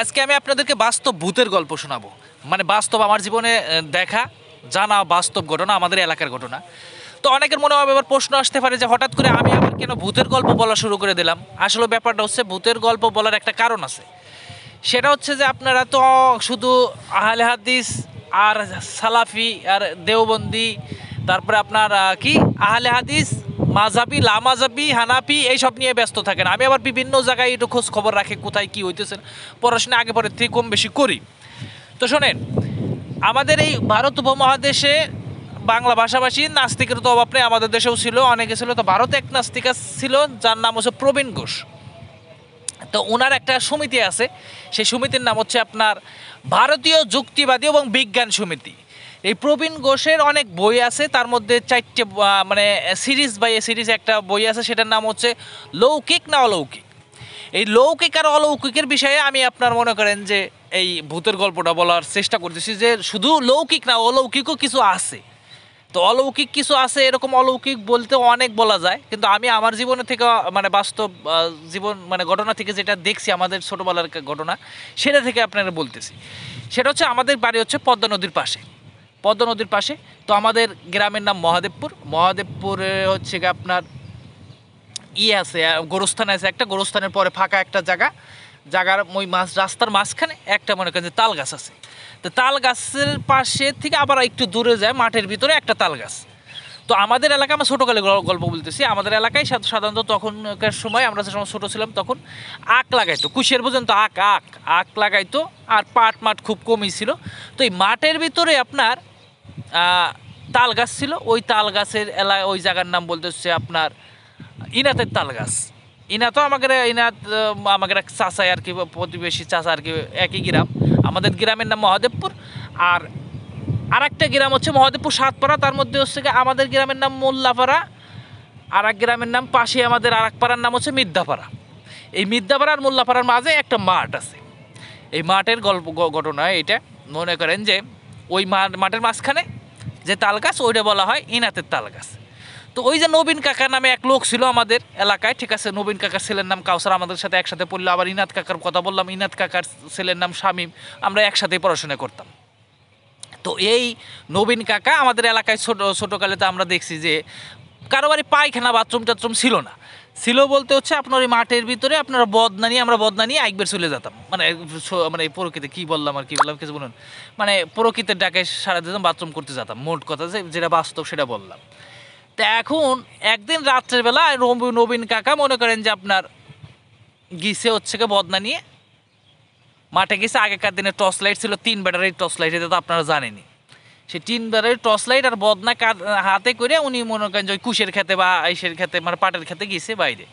আজকে আমি আপনাদেরকে বাস্তব ভূতের গল্প শোনাবো। মানে বাস্তব আমার জীবনে দেখা জানা বাস্তব ঘটনা, আমাদের এলাকার ঘটনা। তো অনেকের মনে হবে এবার প্রশ্ন আসতে পারে যে হঠাৎ করে আমি আবার কেন ভূতের গল্প বলা শুরু করে দিলাম। আসলে ব্যাপারটা হচ্ছে ভূতের গল্প বলার একটা কারণ আছে। সেটা হচ্ছে যে আপনারা তো শুধু আহলে হাদিস আর সালাফি আর দেওবন্দি, তারপরে আপনার কি আহলে হাদিস মাজাবি লামাজাবি হানাফি এইসব নিয়ে ব্যস্ত থাকেন। আমি আবার বিভিন্ন জায়গায় একটু খোঁজ খবর রাখি কোথায় কি হইতেছে, পড়াশোনা আগে পরে থেকে কম বেশি করি। তো শোনেন, আমাদের এই ভারত উপমহাদেশে বাংলা ভাষাভাষী নাস্তিকের তো অভাব নেই, আমাদের দেশেও ছিল, অনেকে ছিল। তো ভারতে এক নাস্তিক ছিল যার নাম হচ্ছে প্রবীণ ঘোষ। তো ওনার একটা সমিতি আছে, সেই সমিতির নাম হচ্ছে আপনার ভারতীয় যুক্তিবাদী এবং বিজ্ঞান সমিতি। এই প্রবীণ ঘোষের অনেক বই আছে, তার মধ্যে 4টে মানে সিরিজ বাই সিরিজ একটা বই আছে, সেটার নাম হচ্ছে লৌকিক না অলৌকিক। এই লৌকিক আর অলৌকিকের বিষয়ে আমি আপনার মনে করেন যে এই ভূতের গল্পটা বলার চেষ্টা করতেছি যে শুধু লৌকিক না অলৌকিকও কিছু আছে। তো অলৌকিক কিছু আছে, এরকম অলৌকিক বলতে অনেক বলা যায়, কিন্তু আমি আমার জীবনে থেকে মানে বাস্তব জীবন মানে ঘটনা থেকে যেটা দেখছি, আমাদের ছোটোবেলার ঘটনা, সেটা থেকে আপনারা বলতেছি। সেটা হচ্ছে আমাদের বাড়ি হচ্ছে পদ্মা নদীর পাশে। পদ্মা নদীর পাশে তো আমাদের গ্রামের নাম মহাদেবপুর। মহাদেবপুরে হচ্ছে গিয়ে আপনার আছে গোরস্থান আছে, একটা গোরস্থানের পরে ফাঁকা একটা জায়গার ওই রাস্তার মাঝখানে একটা মনে করেন যে তাল গাছ আছে। তো তাল গাছের পাশে থেকে আবার একটু দূরে যায় মাঠের ভিতরে একটা তাল গাছ। তো আমাদের এলাকায়, আমরা ছোটোকালে গল্প বলতেছি, আমাদের এলাকায় সাধারণত তখনকার সময় আমরা যে সময় ছোটো ছিলাম তখন আখ লাগাইতো, কুশিয়ার পর্যন্ত আখ আখ আখ লাগাইতো, আর পাট মাঠ খুব কমই ছিল। তো এই মাঠের ভিতরে আপনার তাল গাছ ছিল। ওই তাল গাছের ওই জায়গার নাম বলতে হচ্ছে আপনার ইনাতের তাল গাছ। ইনাতও আমাদের চাচাই আর কি, প্রতিবেশী চাচা আর কি, একই গ্রাম। আমাদের গ্রামের নাম মহাদেবপুর, আর একটা গ্রাম হচ্ছে মহাদেবপুর সাতপাড়া। তার মধ্যে হচ্ছে আমাদের গ্রামের নাম মোল্লাপাড়া, আর এক গ্রামের নাম পাশে আমাদের আর এক পাড়ার নাম হচ্ছে মিদ্যাপাড়া। এই মিদ্যাপাড়া আর মোল্লাপাড়ার মাঝে একটা মাঠ আছে। এই মাঠের ঘটনা এটা মনে করেন যে ওই মাঠের মাঝখানে যে তাল গাছ, ওইটা বলা হয় ইনাতের তাল গাছ। তো ওই যে নবীন কাকা নামে এক লোক ছিল আমাদের এলাকায়, ঠিক আছে, নবীন কাকার ছেলের নাম কাউসার, আমাদের সাথে একসাথে পড়লো। আবার ইনাত কাকার কথা বললাম, ইনাত কাকার ছেলের নাম শামীম, আমরা একসাথেই পড়াশোনা করতাম। তো এই নবীন কাকা আমাদের এলাকায় ছোটোকালে তো আমরা দেখছি যে কারো বাড়ি পায়খানা বাথরুম টাথরুম ছিল না। ছিল বলতে হচ্ছে আপনার ওই মাঠের ভিতরে আপনারা আমরা বদনা নিয়ে একবার চলে যেতাম, মানে প্রকৃতি কী বললাম আর কি বললাম কিছু বলুন, মানে প্রকৃতির ডাকে সারা দিতাম, বাথরুম করতে যেতাম, মোট কথা যেটা বাস্তব সেটা বললাম। তো এখন একদিন রাত্রের বেলা নবীন কাকা মনে করেন যে আপনার গিয়েছে হচ্ছে বদনা নিয়ে মাঠে গেছে। আগেকার দিনে টর্চ লাইট ছিল, 3 ব্যাটারির টর্চ লাইট, এটা তো আপনারা জানেনই। সেই 3 ব্যাটারির টর্চ লাইট আর বদনা হাতে করে উনি মনে করেন যে ওই কুশের খেতে বা আইসের খেতে, মানে পাটের খেতে গিয়েছে বাইরে।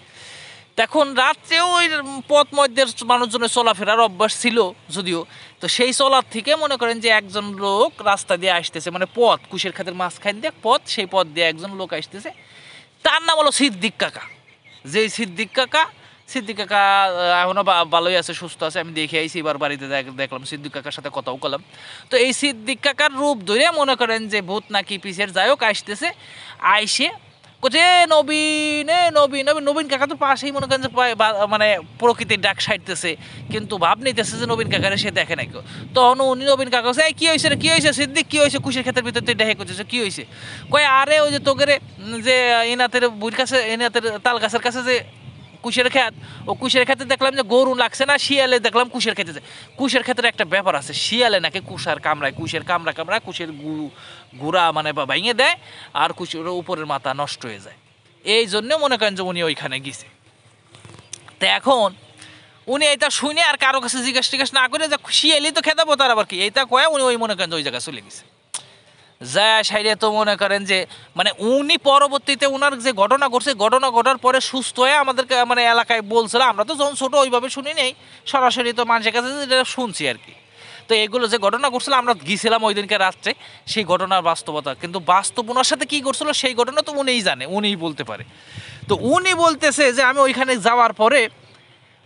তখন রাত্রেও ওই পথ মধ্যে মানুষজনের চলাফেরার অভ্যাস ছিল যদিও। তো সেই চলার থেকে মনে করেন যে একজন লোক রাস্তা দিয়ে আসতেছে, মানে পথ কুশের খাতের মাঝখান দিয়ে পথ, সেই পথ দিয়ে একজন লোক আসতেছে। তার নাম হলো সিদ্দিক কাকা। যেই সিদ্দিক কাকা এখনও ভালোই আছে, সুস্থ আছে। আমি দেখে আইছি, এবার বাড়িতে দেখলাম, সিদ্দিক কাকার সাথে কথাও কলাম। তো এই সিদ্দিক কাকার রূপ ধরে মনে করেন যে ভূত নাকি পিসের যাই হোক আসতেছে, আইসে কোচে নবীন নবীন নবীন নবীন কাকা তো পাশেই মনে করেন যে মানে প্রকৃতির ডাক সাইডতেছে, কিন্তু ভাব নিতেছে যে নবীন কাকারে সে দেখে নাই কেউ। তখন উনি নবীন কাকা বলছে, এই কী হয়েছে রে, কী হয়েছে সিদ্দিক, কী হয়েছে, কুশের ক্ষেতের ভিতর তুই দেখে করতেছে, কী হয়েছে? কয় আরে ওই যে তোকে যে ইনাতের বুড়ির কাছে, ইনাতের তাল গাছের কাছে যে কুশের ক্ষেত, ও কুশের ক্ষেতে দেখলাম যে গরু লাগছে না, শিয়ালে দেখলাম কুশের খেতে যায়। কুশের ক্ষেতের একটা ব্যাপার আছে, শিয়ালে নাকি কুষার কামড়ায়, কুশের কামড়ায় কুশের গুড়া মানে ভেঙে দেয়, আর কুশের উপরের মাথা নষ্ট হয়ে যায়। এই জন্য মনে করেন যে উনি ওইখানে গেছে। তো এখন উনি এইটা শুনে আর কারো কাছে জিজ্ঞাসা টিজ্ঞাস না করে, যে শিয়ালি তো খেতাবো তার আবার কি, এইটা কয়ে উনি ওই মনে করেন যে ওই জায়গায় চলে গেছে। যায় সাইডে তো মনে করেন যে মানে উনি পরবর্তীতে ওনার যে ঘটনা ঘটছে, ঘটনা ঘটার পরে সুস্থ হয়ে আমাদেরকে মানে এলাকায় বলছিল। আমরা তো যখন ছোটো ওইভাবে শুনি নেই, সরাসরি তো মানুষের কাছে যেটা শুনছি আর কি। তো এগুলো যে ঘটনা ঘটছিল, আমরা গিয়েছিলাম ওই দিনকে রাত্রে, সেই ঘটনার বাস্তবতা, কিন্তু বাস্তব ওনার সাথে কী করছিল সেই ঘটনা তো উনিই জানে, উনিই বলতে পারে। তো উনি বলতেছে যে আমি ওইখানে যাওয়ার পরে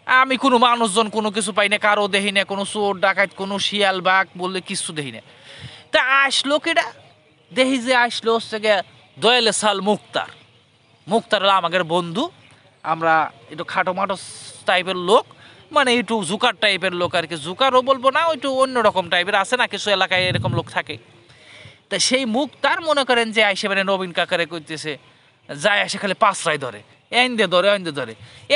আমি কোনো মানুষজন কোনো কিছু পাই না, কারো দেখি না, কোনো চোর ডাকাত, কোনো শিয়াল বাঘ বললে কিছু দেখি না। তা আসলো কেটা, দেখি যে আসলো হচ্ছে গিয়ে দয়ালে সাল মুক্তার হলো আমাদের বন্ধু। আমরা একটু খাটো মাটো টাইপের লোক, মানে একটু জুকার টাইপের লোক আর কি, জুকারও বলবো না, একটু অন্যরকম টাইপের আছে না কিছু এলাকায় এরকম লোক থাকে। তা সেই মুখ তার মনে করেন যে আইসে মানে নবীন কাকারে করতেছে, যায় আসে খালি পাঁচরায় ধরে, এন্দে ধরে এন্দে ধরে,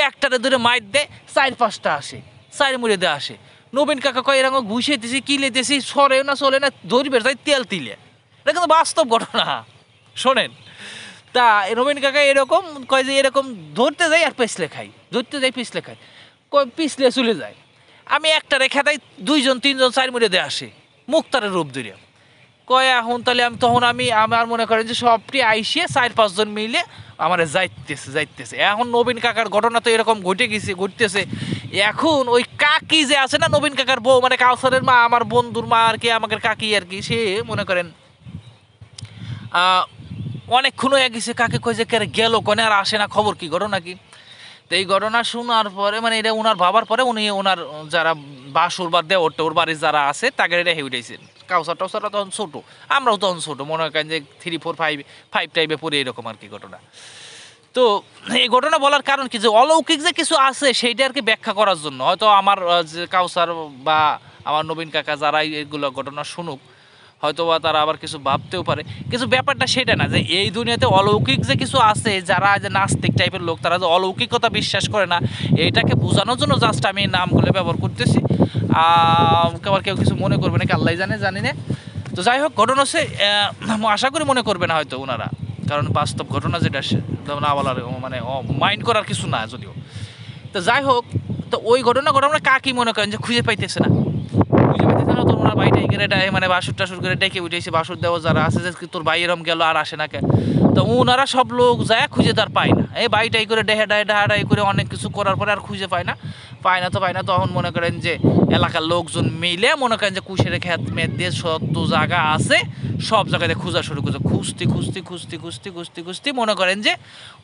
একটারে ধরে মাইর দেয়, 4-5টা আসে, 4 মুড়ে দিয়ে আসে। নবীন কাকা কয় এরকম ঘুষাইতেছি কি লেতেছি, সরেও না চলে না, ধরবে তাই তেল তিলে। এটা কিন্তু বাস্তব ঘটনা, শোনেন। তা নবীন কাকা এরকম কয় যে এরকম ধরতে যাই আর পিছলে খাই, ধরতে যাই পিছলে খাই, কয় পিছলে চলে যায়। আমি একটা রেখা দেয় 2-3 4 মুড়ে দিয়ে আসে মুক্তারের রূপ ধরে। কয় এখন তাহলে তখন আমি আমার মনে করেন যে সবটি আইসিয়ে 4-5 জন মিলে আমার যাইতেছে। এখন নবীন কাকার ঘটনা তো এরকম ঘটতেছে। এখন ওই কাকি যে আছে না নবীন কাকার বউ, মানে কাউসারের মা, আমার বন্ধুর মা আর কি, আমাদের কাকি আর কি, সে মনে করেন অনেকক্ষণ হয়ে গেছে, কাকে কয় যে গেল কনে আর আসে না, খবর কি, ঘটনা কি। তো এই ঘটনা শোনার পরে মানে এটা ওনার ভাবার পরে উনি ওনার যারা বাসুর বা দেওর টোর বাড়ির যারা আছে তাকে রেখে উঠেছেন। কাউসার টাউসাররা তখন ছোটো, আমরাও তখন ছোটো, মনে করেন যে 3-4-5 টাইপে পড়ে এরকম আর কি ঘটনা। তো এই ঘটনা বলার কারণ কি, যে অলৌকিক যে কিছু আছে সেইটা আর কি ব্যাখ্যা করার জন্য। হয়তো আমার যে কাউসার বা আমার নবীন কাকা যারা এইগুলো ঘটনা শুনুক, হয়তো বা তারা আবার কিছু ভাবতেও পারে, কিছু ব্যাপারটা সেটা না যে এই দুনিয়াতে অলৌকিক যে কিছু আছে, যারা যে নাস্তিক টাইপের লোক তারা যে অলৌকিকতা বিশ্বাস করে না, এইটাকে বোঝানোর জন্য জাস্ট আমি এই নামগুলো ব্যবহার করতেছি। আবার কেউ কিছু মনে করবে নাকি আল্লাহ জানি না। তো যাই হোক, ঘটনা হচ্ছে আশা করি মনে করবে না হয়তো ওনারা, কারণ বাস্তব ঘটনা যেটা না বলার মানে মাইন্ড করার কিছু না যদিও। তো যাই হোক, তো ওই ঘটনা কাকি মনে করেন যে খুঁজে পাইতেছে না, তো ওনার ভাইটা এখানে মানে বাসুর টাসুর করে ডেকে উঠেছে, বাসুর দেওয়া যারা আছে যে তোর ভাই এরম গেল আর আসে না কে। তো ওনারা সব লোক যায় খুঁজে তার পায় না, এই বাইটাই করে ডাহাডাই করে অনেক কিছু করার পরে আর খুঁজে পায় না। তখন মনে করেন যে এলাকার লোকজন মিলে মনে করেন যে কুশের খেত মেত দিয়ে শত জায়গা আছে, সব জায়গায় খোঁজা শুরু করছে, খুঁজতে মনে করেন যে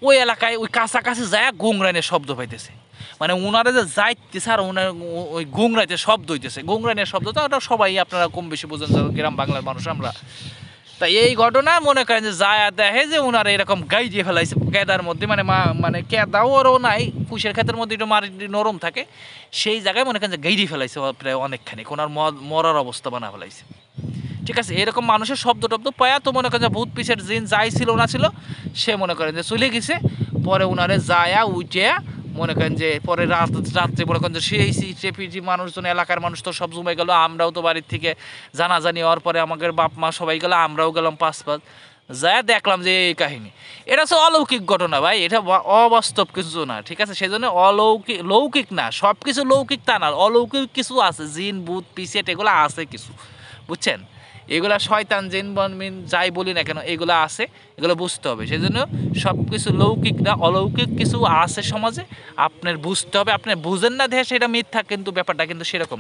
ওই এলাকায় ওই কাছাকাছি যায় গুংরানের শব্দ পাইতেছে। মানে ওনারা যে যাইতেছে আর ওনার ওই গুংরাইতে শব্দ হইতেছে, গুংরানের শব্দ তো ওটা সবাই আপনারা কম বেশি বোঝেন, গ্রাম বাংলার মানুষ আমরা। তাই এই ঘটনা মনে করেন যে যায় দেখে যে ওনারা এরকম গাই দিয়ে ফেলাইছে কেদার মধ্যে, মানে কেদাও ওরও নাই, কুশের ক্ষেতের মধ্যে একটু মাটি নরম থাকে, সেই জায়গায় মনে করেন যে গাই দিয়ে ফেলাইছে প্রায় অনেকখানি, ওনার মরার অবস্থা বানা ফেলাইছে। ঠিক আছে, এরকম মানুষের শব্দ টব্দ পায়া তো মনে করেন যে ভূত পিছের জিন যাই ছিল না ছিল, সে মনে করেন যে চলে গেছে। পরে ওনারে যায়া উঠে মনে করেন যে পরে রাত্রে মনে করেন যে সেই চেপিজি মানুষজন, এলাকার মানুষ তো সব জমে গেল, আমরাও তো বাড়ির থেকে জানাজানি হওয়ার পরে আমাদের বাপ মা সবাই গেল, আমরাও গেলাম 5 যায় দেখলাম যে এই কাহিনী। এটা হচ্ছে অলৌকিক ঘটনা ভাই, এটা অবাস্তব কিছু না, ঠিক আছে। সেই জন্য লৌকিক না, সব কিছু লৌকিক তা না, অলৌকিক কিছু আছে, জিন ভূত পিসেট এগুলো আছে কিছু, বুঝছেন। এগুলা শয়তান জিন বনমিন যাই বলি না কেন এগুলো আছে, এগুলো বুঝতে হবে। সেই জন্য সব কিছু লৌকিক না, অলৌকিক কিছু আছে সমাজে, আপনার বুঝতে হবে। আপনি বুঝেন না দেখে সেটা মিথ্যা, কিন্তু ব্যাপারটা কিন্তু সেরকম।